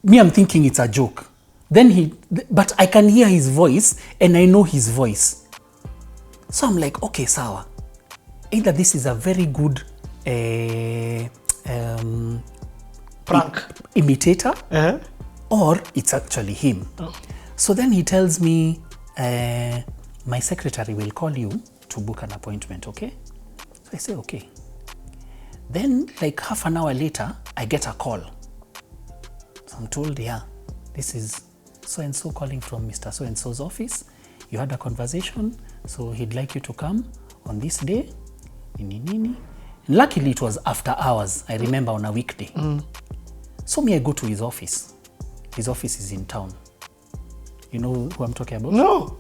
me, I'm thinking it's a joke. Then but I can hear his voice and I know his voice. So I'm like, okay, sawa. Either this is a very good prank imitator, or it's actually him. So then he tells me, my secretary will call you to book an appointment, okay? So I say, okay. Then like half an hour later, I get a call. So I'm told, yeah, this is so-and-so calling from Mr. So-and-so's office. You had a conversation, so he'd like you to come on this day. And luckily, it was after hours, I remember, on a weekday. So me, I go to his office. His office is in town. You know who I'm talking about? No.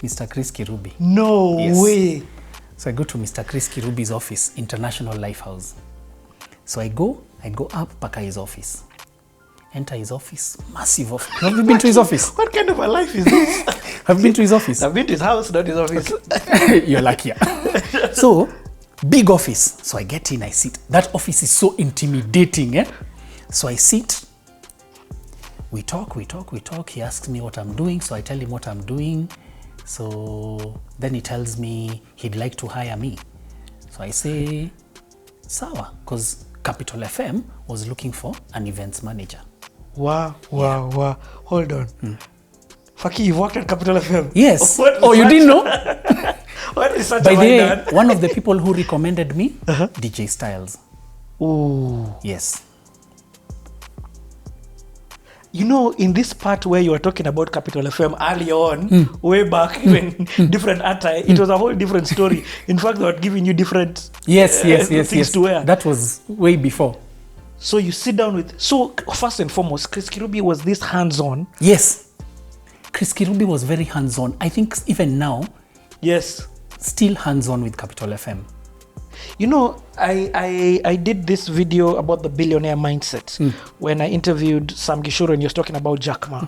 Mr. Chris Kirubi. No way. So I go to Mr. Chris Kirubi's office, International Life House. So I go up paka his office. Enter his office, massive office. Have you been to his office? What kind of a life is this? Have you been to his office? I've been to his house, not his office. You're lucky. So, big office. So I get in, I sit. That office is so intimidating. So I sit. We talk. He asks me what I'm doing. So I tell him what I'm doing. So then he tells me he'd like to hire me. So I say, sawa, because Capital FM was looking for an events manager. Wow. Hold on. Fakii, you worked at Capital FM? Yes. You didn't know? What is such By a the way, one of the people who recommended me, DJ Styles. Ooh. Yes. You know, in this part where you were talking about Capital FM early on, way back, even different attire, it was a whole different story. In fact, they were giving you different things to wear. That was way before. So you sit down with... So, first and foremost, Chris Kirubi was this hands-on. Yes. Chris Kirubi was very hands-on. I think even now... Yes. Still hands-on with Capital FM. You know, I did this video about the billionaire mindset when I interviewed Sam Gishuru and he was talking about Jack Ma.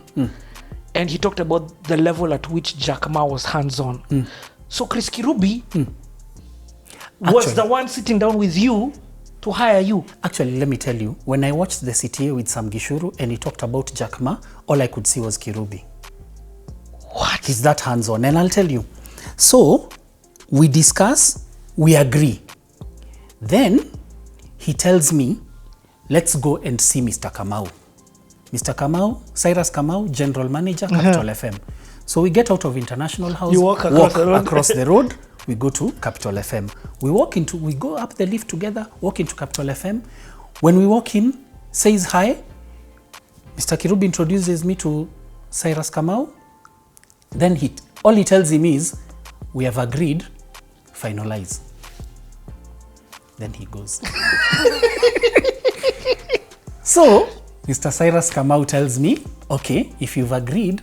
And he talked about the level at which Jack Ma was hands-on. So Chris Kirubi was the one sitting down with you to hire you. Actually, let me tell you, when I watched the CTA with Sam Gishuru and he talked about Jack Ma, all I could see was Kirubi. What? He's that hands-on. And I'll tell you. So, we discuss, we agree. Then, he tells me, let's go and see Mr. Kamau. Mr. Kamau, Cyrus Kamau, General Manager, Capital FM. So we get out of International House, you walk across the road, we go to Capital FM. We go up the lift together, walk into Capital FM. When we walk in, says hi. Mr. Kirubi introduces me to Cyrus Kamau. Then all he tells him is, we have agreed, finalize. Then he goes. So, Mr. Cyrus Kamau tells me, okay, if you've agreed,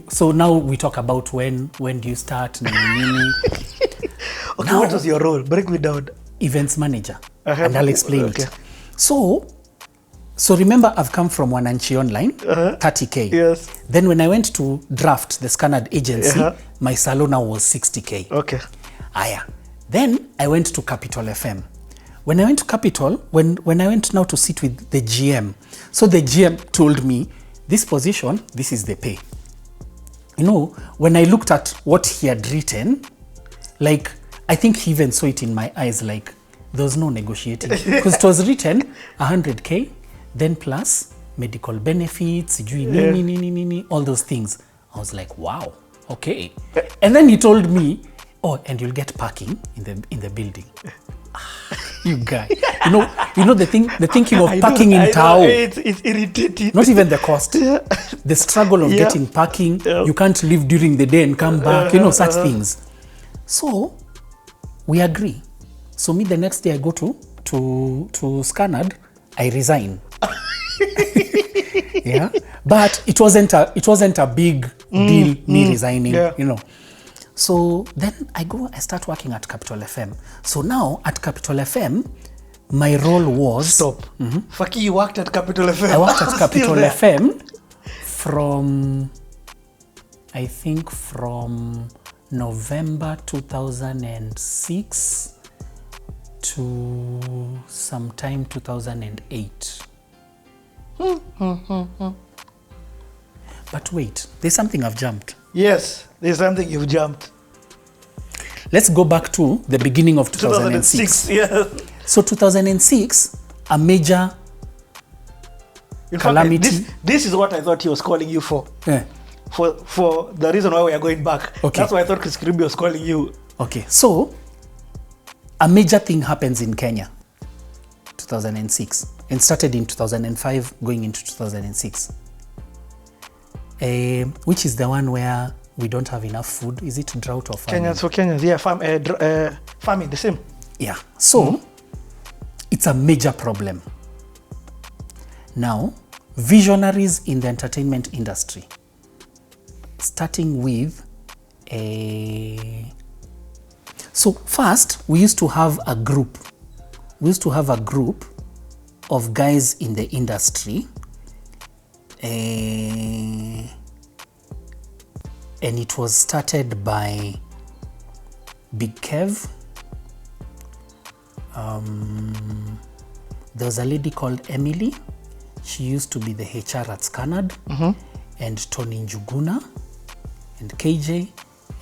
so now we talk about when do you start? Okay, now, what was your role? Break me down. Events manager. And I'll explain it. So remember, I've come from Wananchi Online, 30K. Yes. Then when I went to draft the Scannard agency, my salon now was 60K. Okay. Then I went to Capital FM. When I went to Capital, when I went now to sit with the GM, so the GM told me, this position, this is the pay. You know, when I looked at what he had written, like, I think he even saw it in my eyes, like, there was no negotiating. Because it was written 100K, then plus medical benefits, all those things. I was like, wow, okay. And then he told me, oh, and you'll get parking in the building. You guy, you know the thinking of parking in town. It's irritating. Not even the cost, the struggle of getting parking. You can't leave during the day and come back. Such things. So we agree. So me the next day I go to Scannard. I resign. But it wasn't a big deal. Me resigning. So then I start working at Capital FM. So now at Capital FM, my role was... Stop. Fakii, you worked at Capital FM. I worked at Capital FM from November 2006 to sometime 2008. But wait, there's something I've jumped. Yes, there's something you've jumped. Let's go back to the beginning of 2006. Yeah. So 2006, a major In calamity. fact, this is what I thought he was calling you for. Yeah. For the reason why we are going back. Okay. That's why I thought Chris Kirubi was calling you. Okay, so a major thing happens in Kenya, 2006, and started in 2005, going into 2006. Which is the one where we don't have enough food? Is it drought or famine? Kenyans, yeah, farming, the same. Yeah, so it's a major problem. Now, visionaries in the entertainment industry, starting with So first, we used to have a group. We used to have a group of guys in the industry, and it was started by Big Kev. There was a lady called Emily. She used to be the HR at Scanad, and Tony Njuguna, and KJ,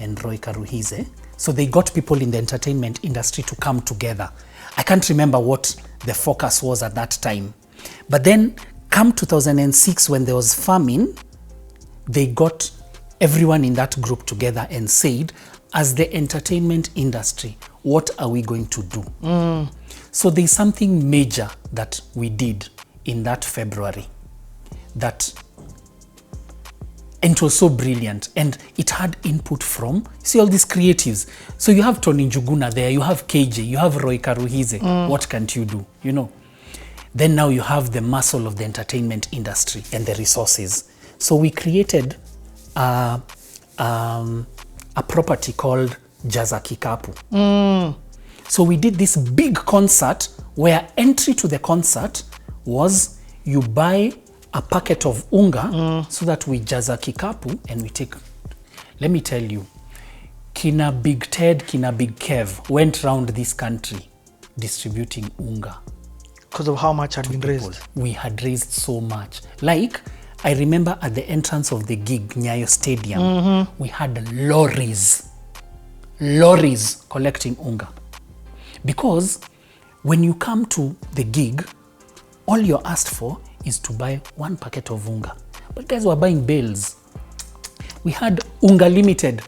and Roy Karuhize. So they got people in the entertainment industry to come together. I can't remember what the focus was at that time. But then come 2006, when there was famine, they got everyone in that group together and said, as the entertainment industry, what are we going to do? So there's something major that we did in that February, and it was so brilliant, and it had input from, see, all these creatives. So you have Tony Njuguna there, you have KJ, you have Roy Karuhize. What can't you do, you know? Then now you have the muscle of the entertainment industry and the resources. So we created a property called Jaza Kikapu. So we did this big concert where entry to the concert was you buy a packet of unga so that we jaza kikapu and we take. Let me tell you, Kina Big Ted, Kina Big Kev went around this country distributing unga. Because of how much had been People. raised. We had raised so much. Like, I remember at the entrance of the gig, Nyayo Stadium, we had lorries collecting unga. Because when you come to the gig, all you're asked for is to buy one packet of unga. But guys were buying bales. We had Unga Limited,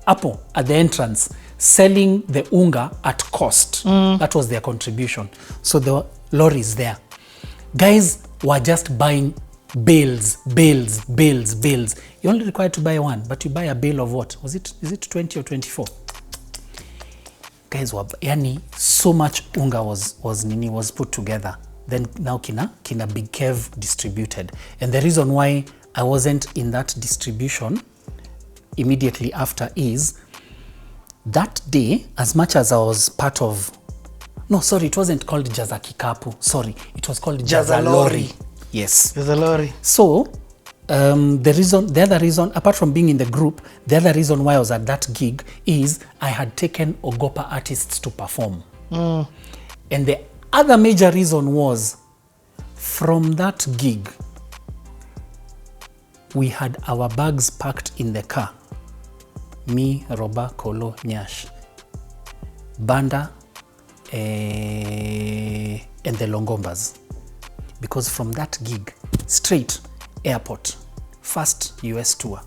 Apple, at the entrance, selling the unga at cost. That was their contribution. So there were lorries there. Guys were just buying bales. You're only required to buy one, but you buy a bale of what? Is it 20 or 24? Guys were, yani, so much unga was put together. Then now Kina Big Kev distributed. And the reason why I wasn't in that distribution immediately after is that day, as much as I was part of, no, sorry, it wasn't called Jaza Kikapu. Sorry, it was called Jaza Lori. Yes. Jaza Lori. So the other reason, apart from being in the group, the other reason why I was at that gig is I had taken Ogopa artists to perform. And the other major reason was, from that gig, we had our bags packed in the car. Me, Roba, Kolo, Nyash, Banda, and the Longombas. Because from that gig, straight airport, first US tour.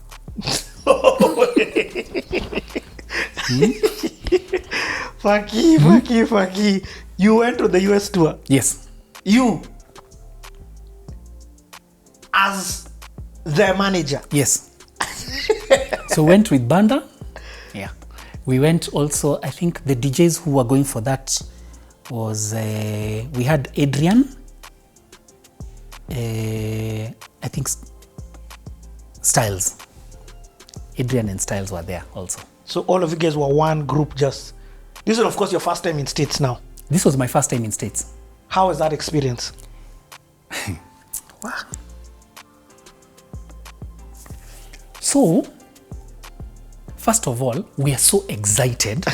Fakii. You went to the US tour. Yes. You, as the manager. Yes. So went with Banda. Yeah. We went also, I think the DJs who were going for that was, we had Adrian. I think Styles. Adrian and Styles were there also. So all of you guys were one group just. This is, of course, your first time in States now. This was my first time in States. How was that experience? Wow. So, first of all, we are so excited.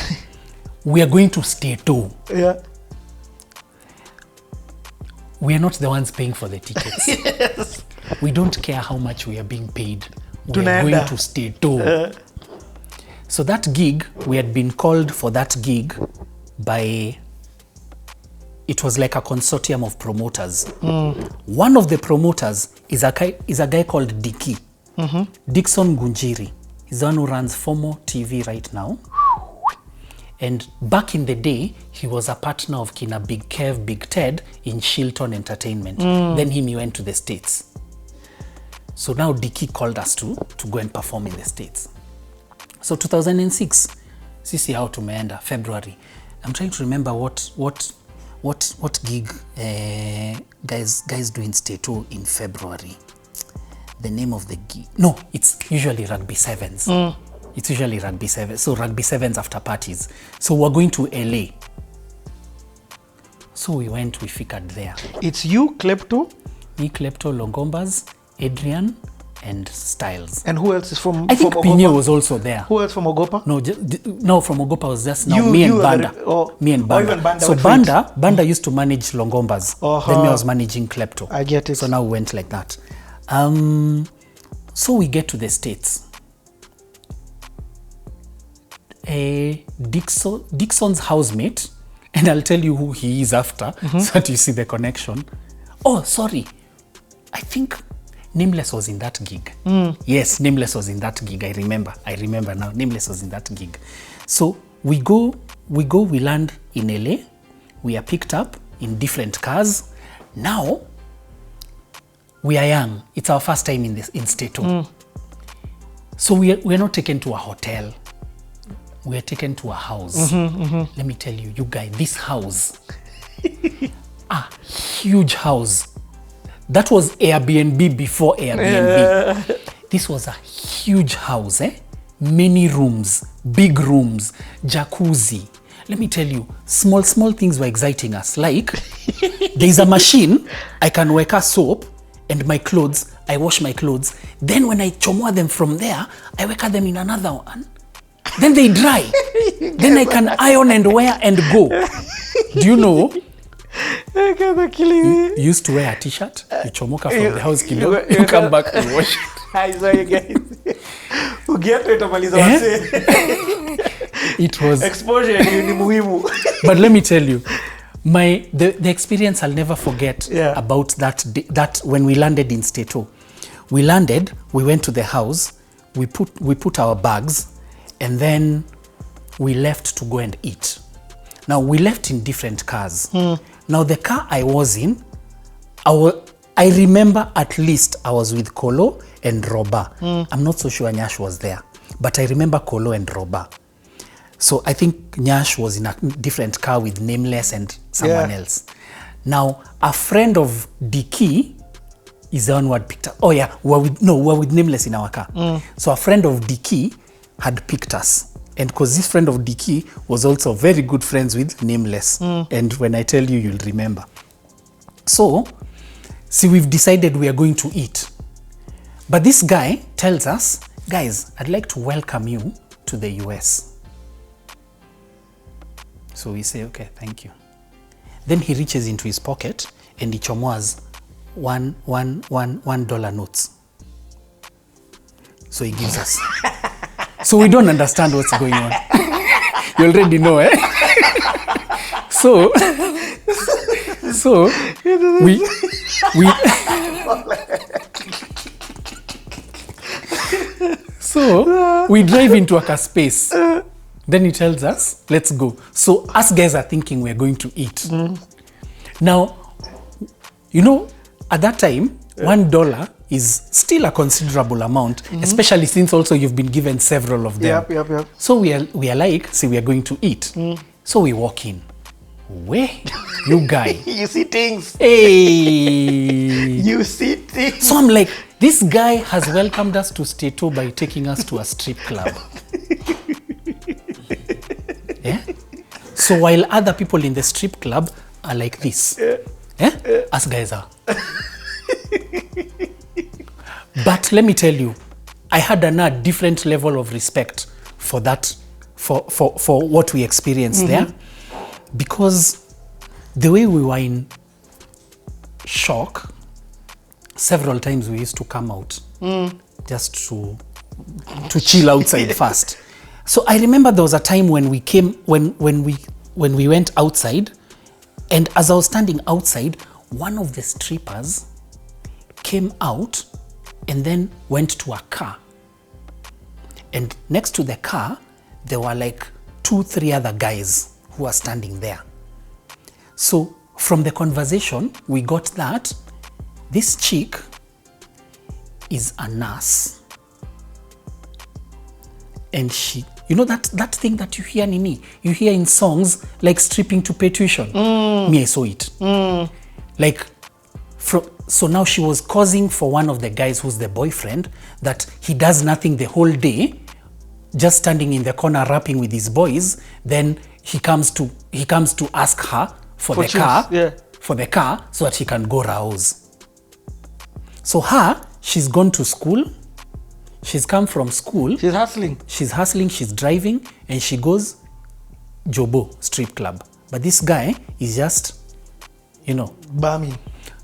We are going to stay too. Yeah. we are not the ones paying for the tickets. Yes. We don't care how much we are being paid. We are Tunaenda. going to stay too. So that gig, we had been called for that gig by, it was like a consortium of promoters. One of the promoters is a guy called Diki. Dixon Gunjiri. He's the one who runs FOMO TV right now. And back in the day, he was a partner of Kina Big Kev, Big Ted in Shilton Entertainment. Then he went to the States. So now Diki called us to go and perform in the States. So 2006, sisi how tumeenda, February. I'm trying to remember what gig guys do in Stato in February. The name of the gig. No, it's usually Rugby Sevens. It's usually Rugby Sevens. So Rugby Sevens after parties. So we're going to LA. So we figured there. It's you, Klepto? Me, Klepto, Longombas, Adrian, and Styles. And who else is from I think from Pinyo was also there. Who else from Ogopa? No, from Ogopa was just now You- me and you are the- Banda. oh. Me and Oh, Banda. even Banda So went for Banda used to manage Longombas. Then me I was managing Klepto. I get it. So now we went like that. So we get to the States. Dixon's housemate, and I'll tell you who he is after, so that you see the connection. Oh, sorry. I think Nameless was in that gig. Yes, Nameless was in that gig. I remember now. Nameless was in that gig. So we land in LA. We are picked up in different cars. Now, we are young. It's our first time in Stato. So we are not taken to a hotel. We are taken to a house. Let me tell you, guys, this house, a huge house. That was Airbnb before Airbnb. This was a huge house, many rooms, big rooms, jacuzzi. Let me tell you, small things were exciting us. Like, there's a machine, I can work a soap, and my clothes, I wash my clothes. Then when I chomoa them from there, I work them in another one. Then they dry. Then I can iron and wear and go. Do you know? You used to wear a t-shirt, you chomoka from the house, you come back and wash it. Hi, sorry guys. It was exposure ni muhimu. But let me tell you, the experience I'll never forget about that when we landed in Stato. We landed, we went to the house, we put our bags, and then we left to go and eat. Now we left in different cars. Now the car I was in, I remember at least I was with Kolo and Roba. I'm not so sure Nyash was there, but I remember Kolo and Roba. So I think Nyash was in a different car with Nameless and someone else. Now a friend of Diki is the one who had picked us. Oh yeah, we're with Nameless in our car. So a friend of Diki had picked us. And because this friend of Diki was also very good friends with Nameless. And when I tell you, you'll remember. So, see, we've decided we are going to eat. But this guy tells us, guys, I'd like to welcome you to the US. So we say, okay, thank you. Then he reaches into his pocket and he chomoas $1 notes. So he gives us. So we don't understand what's going on. You already know, eh? So we drive into a space. Then he tells us, let's go. So us guys are thinking we're going to eat. Now, you know, at that time, $1 is still a considerable amount, especially since also you've been given several of them. Yep. So we are like, see, we are going to eat. So we walk in. Where? You guy. You see things. Hey. You see things. So I'm like, this guy has welcomed us to Stato by taking us to a strip club. Yeah? So while other people in the strip club are like this, us guys are. But let me tell you, I had a different level of respect for that, for what we experienced there, because the way we were in shock, several times we used to come out just to chill outside first. So I remember there was a time when we came, when we went outside, and as I was standing outside, one of the strippers came out and then went to a car. And next to the car, there were like 2-3 other guys who were standing there. So from the conversation, we got that this chick is a nurse. And she, you know that thing that you hear Nini, you hear in songs like stripping to pay tuition. Me, I saw it. Like, so now she was causing for one of the guys who's the boyfriend that he does nothing the whole day, just standing in the corner rapping with his boys. Then he comes to ask her for the car so that he can go rouse. So she's gone to school. She's come from school. She's hustling. She's driving, and she goes Jobo strip club. But this guy is just, Bummy.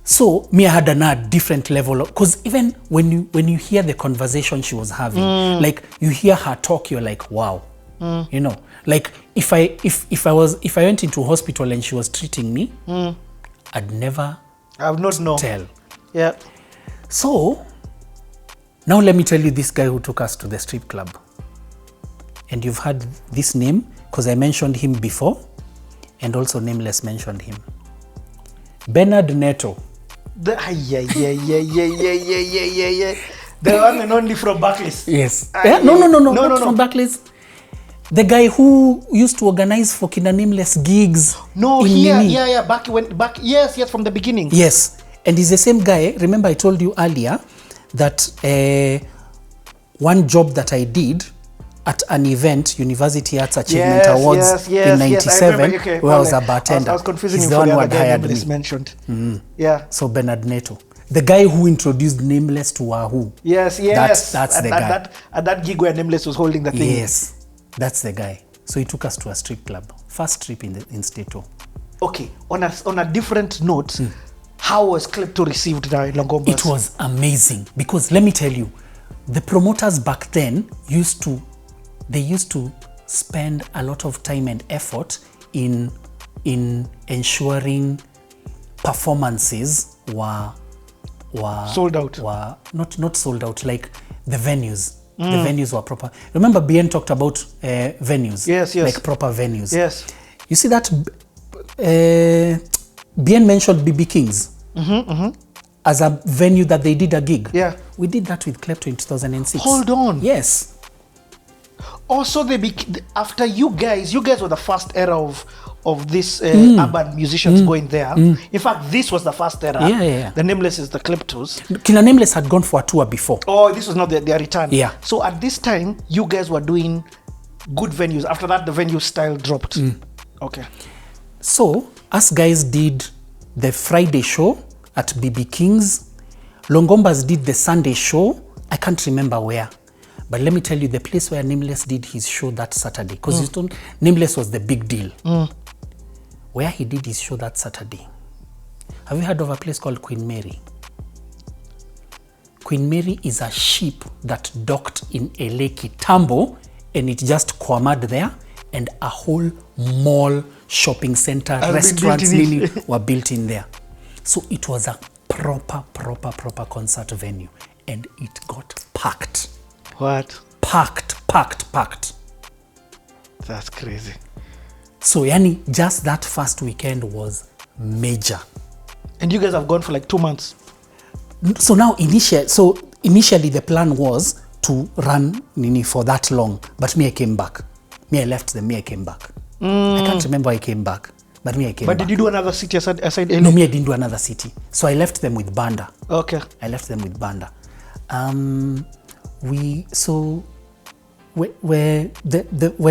So me, I had a different level, because even when you hear the conversation she was having, like you hear her talk, you're like, wow. Like if I went into hospital and she was treating me, I'd never tell. Yeah. So now let me tell you this guy who took us to the strip club. And you've heard this name because I mentioned him before, and also Nameless mentioned him. Bernard Neto. The one and only from Barclays. Yes. Not from Barclays. The guy who used to organize for Kina Nameless gigs. Yes, from the beginning. Yes. And he's the same guy. Remember I told you earlier that one job that I did at an event, University Arts Achievement Awards in 97, where I was a bartender. I was confusing He's him the for one the who other had guy hired Nameless me. mentioned. Yeah. So Bernard Neto, the guy who introduced Nameless to Wahoo. Yes. That's the guy. At that gig where Nameless was holding the thing. Yes, that's the guy. So he took us to a strip club. First trip in Stato. Okay, on a different note, how was Klepto received now in Longombas? It was amazing, because let me tell you, the promoters back then used to spend a lot of time and effort in ensuring performances were sold out. Were not sold out, like the venues. The venues were proper. Remember BN talked about venues. Yes. Like proper venues. Yes. You see that BN mentioned BB King's as a venue that they did a gig. Yeah. We did that with Klepto in 2006. Hold on. Yes. Also, after you guys were the first era of this urban musicians going there. In fact, this was the first era. Yeah. The Nameless is the Kleptos. Kina Nameless had gone for a tour before. Oh, this was not their return. Yeah. So at this time, you guys were doing good venues. After that, the venue style dropped. Okay. So us guys did the Friday show at BB King's. Longombas did the Sunday show. I can't remember where. But let me tell you the place where Nameless did his show that Saturday. Because Nameless was the big deal. Where he did his show that Saturday. Have you heard of a place called Queen Mary? Queen Mary is a ship that docked in LA Kitambo, and it just quamad there, and a whole mall, shopping center, restaurants were built in there. So it was a proper concert venue, and it got packed. What? Packed. That's crazy. So yani, just that first weekend was major. And you guys have gone for like 2 months. So now initially the plan was to run Nini for that long, but me, I came back. I left them, I came back. I can't remember I came back, but I came back. But did you do another city aside LA? No, I didn't do another city. So I left them with Banda. Okay. I left them with Banda. When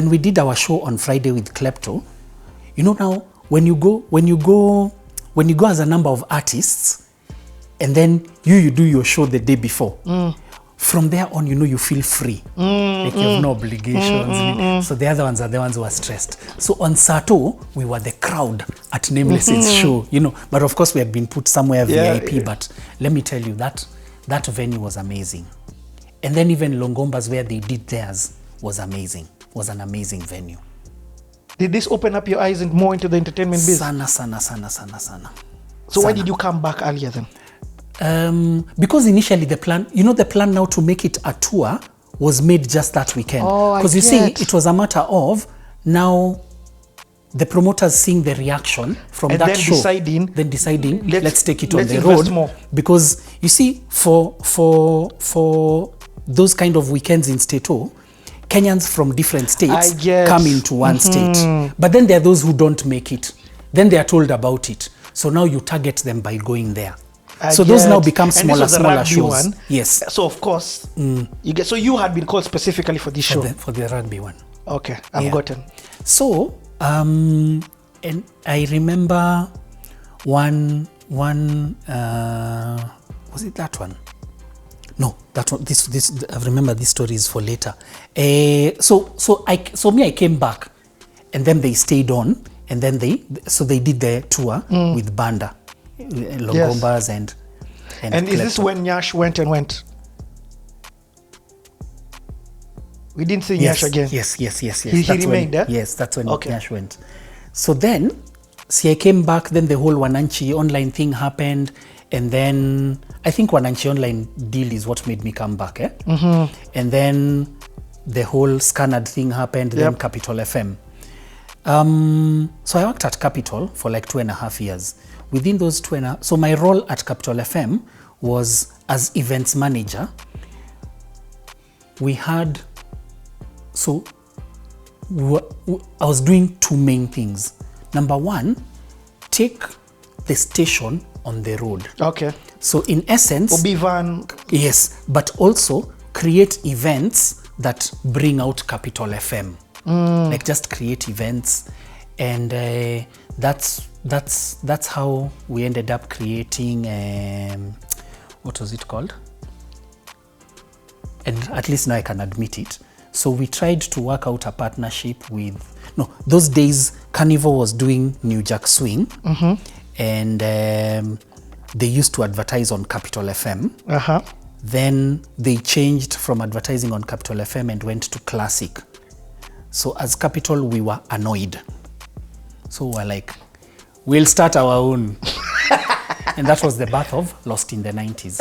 we did our show on Friday with Klepto, now when you go as a number of artists, and then you do your show the day before. from there on, you know, you feel free. Like you have no obligations. So the other ones are the ones who are stressed. So on Sato, we were the crowd at Nameless's show, you know. But of course, we had been put somewhere VIP. But let me tell you, that venue was amazing. And then even Longomba's, where they did theirs, was amazing. Was an amazing venue. Did this open up your eyes and more into the entertainment business? Sana. So why did you come back earlier then? Because initially the plan now to make it a tour was made just that weekend. Because you see, it was a matter of now the promoters seeing the reaction from and that then show, deciding let's take it on the road. More. Because you see, for those kind of weekends in Stato, Kenyans from different states come into one state. But then there are those who don't make it. Then they are told about it. So now you target them by going there. So those now become smaller shows. One. Yes. So of course, so you had been called specifically for this show? For the rugby one. Okay, I've gotten. So, and I remember one was it that one? No, that one. This I remember this story is for later. So I came back, and then they stayed on, and then they did the tour with Banda, Longombas and is this when Nyash went? We didn't see Nyash again. Yes. He remained, eh? Yes, that's when Nyash went. So then, I came back, then the whole Wananchi online thing happened, and then I think Wananchi online deal is what made me come back, eh? And then the whole Scanad thing happened, then Capital FM. So I worked at Capital for like 2.5 years. Within those so my role at Capital FM was as events manager. We had, I was doing two main things. Number one, take the station on the road. Okay. So in essence, Obi-Van. Yes, but also create events that bring out Capital FM. Like just create events, and that's how we ended up creating what was it called? And at least now I can admit it. So we tried to work out a partnership with, those days Carnivore was doing New Jack Swing, and they used to advertise on Capital FM. Then they changed from advertising on Capital FM and went to Classic. So as Capital, we were annoyed. So we're like, we'll start our own. And that was the birth of Lost in the 90s.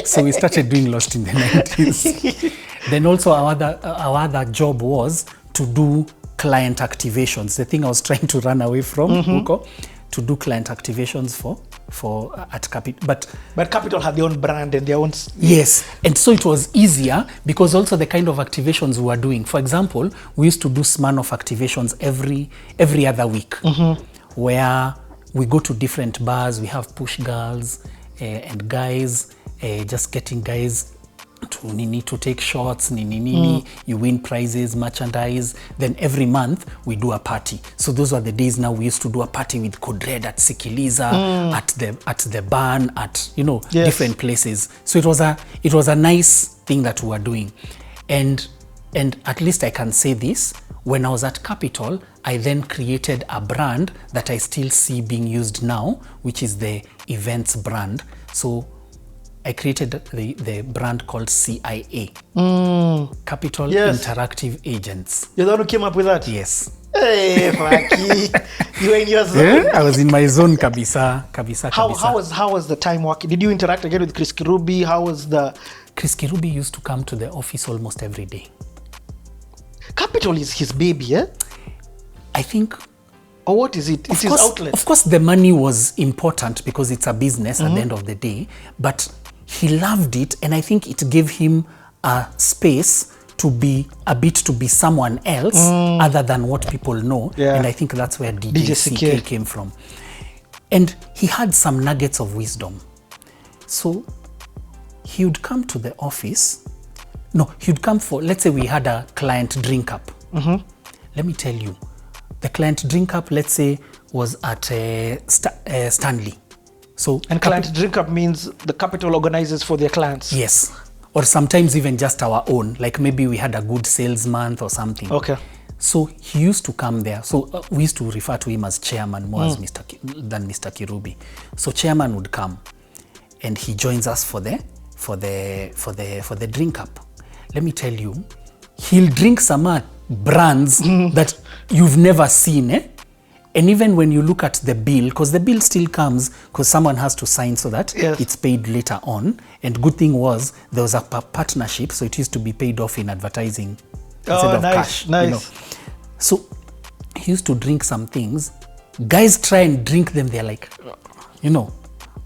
So we started doing Lost in the 90s. Then also our other job was to do client activations. The thing I was trying to run away from, to do client activations for at Capital. But Capital had their own brand and their own... Yes, and so it was easier because also the kind of activations we were doing. For example, we used to do Smirnoff activations every other week, where we go to different bars, we have push girls and guys, just getting guys to take shots, you win prizes, merchandise. Then every month we do a party. So those were the days now we used to do a party with Code Red at Sikiliza, at the barn, at different places. So it was a nice thing that we were doing. And at least I can say this, when I was at Capital, I then created a brand that I still see being used now, which is the events brand. So I created the brand called CIA, Capital Interactive Agents. You're the one who came up with that? Yes. Hey, Fakii. You were in your zone? Yeah, I was in my zone, kabisa. How was the time working? Did you interact again with Chris Kirubi? How was the... Chris Kirubi used to come to the office almost every day. Capital is his baby, eh? I think... Or what is it? It's his outlet. Of course, the money was important because it's a business at the end of the day, but he loved it, and I think it gave him a space to be someone else other than what people know. And I think that's where DJ CK came from. And he had some nuggets of wisdom. So he would come to the office. No, he would come for, let's say we had a client drink up. Let me tell you, the client drink up, let's say, was at Stanley. So And client drink up means the capital organizes for their clients. yes, or sometimes even just our own, like maybe we had a good sales month or something. Okay. So he used to come there. So we used to refer to him as chairman more as than Mr. Kirubi. So chairman would come and he joins us for the drink up. Let me tell you, he'll drink some brands that you've never seen, eh? And even when you look at the bill, because the bill still comes because someone has to sign so that it's paid later on. And good thing was there was a partnership, so it used to be paid off in advertising instead of cash. Nice. You know? So he used to drink some things. Guys try and drink them. They're like, you know,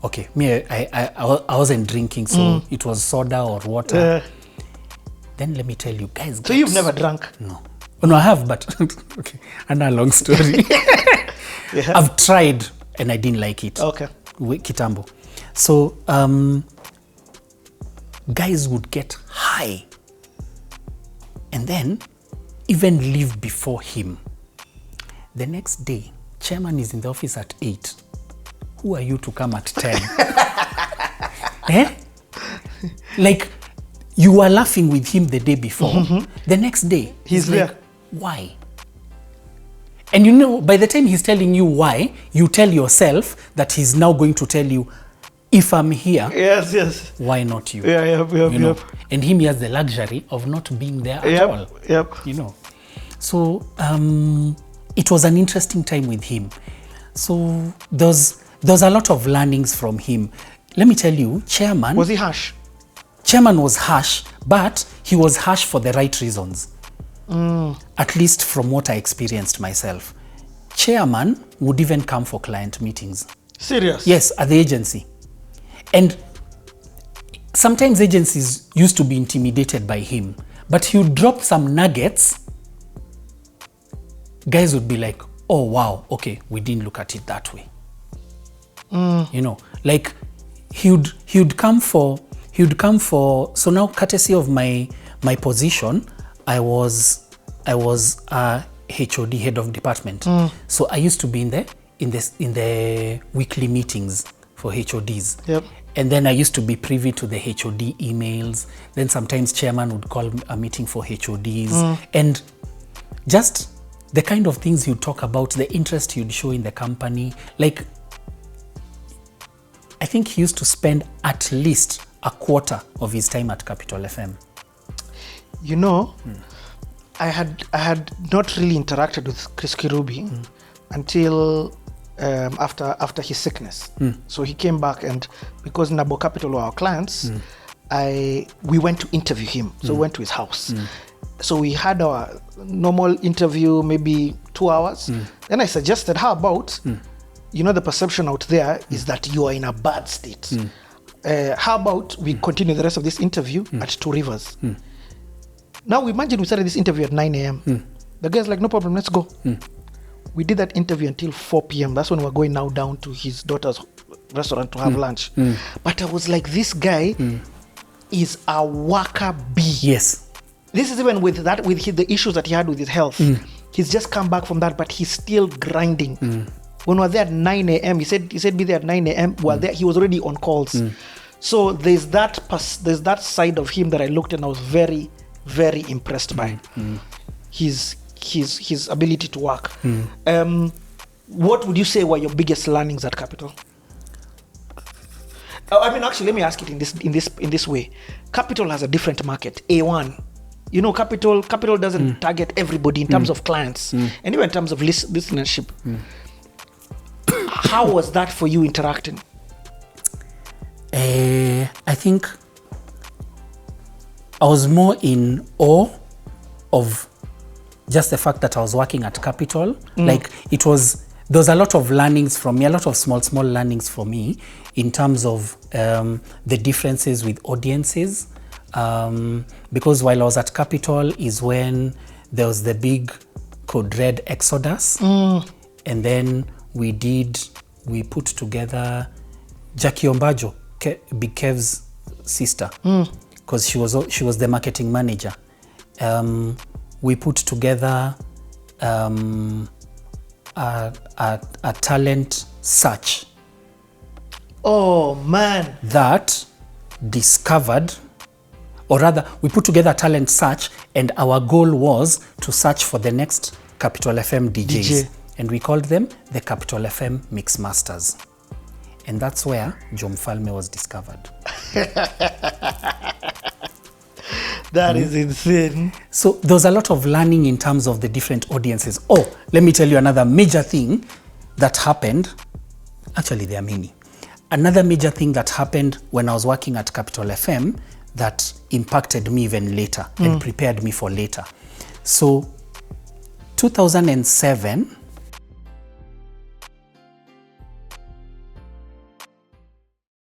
okay, me, I wasn't drinking, so it was soda or water. Then let me tell you, guys. So you've never drunk? No. Oh, no, I have, but okay, and a long story. I've tried and I didn't like it. Okay. Kitambo. So guys would get high and then even leave before him. The next day, chairman is in the office at 8. Who are you to come at 10? Eh? Like, you were laughing with him the day before. The next day, he's like, there. why? And you know, by the time he's telling you why, you tell yourself that he's now going to tell you, if I'm here, yes, why not you? You know? And him, he has the luxury of not being there at all. You know. So it was an interesting time with him. So there's a lot of learnings from him. Let me tell you, chairman... Was he harsh? Chairman was harsh, but he was harsh for the right reasons. At least from what I experienced myself. Chairman would even come for client meetings. Serious? Yes, at the agency. And sometimes agencies used to be intimidated by him, but he would drop some nuggets. Guys would be like, oh wow, okay, we didn't look at it that way. You know, like he would come for, so now courtesy of my position, I was a HOD, head of department. So I used to be in the weekly meetings for HODs. And then I used to be privy to the HOD emails. Then sometimes chairman would call a meeting for HODs. And just the kind of things you'd talk about, the interest you'd show in the company. Like, I think he used to spend at least a quarter of his time at Capital FM. You know, I had not really interacted with Chris Kirubi until after his sickness. So he came back, and because Nabo Capital were our clients, we went to interview him. So we went to his house. So we had our normal interview, maybe 2 hours. Then I suggested, how about, you know, the perception out there is that you are in a bad state. How about we continue the rest of this interview at Two Rivers? Now imagine we started this interview at 9 a.m. The guy's like, no problem, let's go. We did that interview until 4 p.m. That's when we're going now down to his daughter's restaurant to have lunch. But I was like, this guy is a worker bee. Yes. This is even with the issues that he had with his health. He's just come back from that, but he's still grinding. When we were there at 9 a.m., he said be there at 9 a.m. Well, there he was already on calls. So there's that side of him that I looked and I was very, very impressed by. His ability to work. What would you say were your biggest learnings at Capital? I mean, actually, let me ask it in this way. Capital has a different market. A1. You know, Capital doesn't target everybody in terms of clients and even in terms of listenership. How was that for you interacting? I think I was more in awe of just the fact that I was working at Capital. Like, there was a lot of learnings from me, a lot of small learnings for me in terms of the differences with audiences. Because while I was at Capital is when there was the big Code Red exodus. And then we put together Jackie Ombajo, Big Kev's sister, because she was the marketing manager. We put together a talent search Oh man. that discovered, or rather, we put together a talent search, and our goal was to search for the next Capital FM DJs. And we called them the Capital FM Mixmasters. And that's where Joe Mfalme was discovered. That is insane. So there was a lot of learning in terms of the different audiences. Oh, let me tell you another major thing that happened. Actually, there are many. Another major thing that happened when I was working at Capital FM that impacted me even later and prepared me for later. So 2007,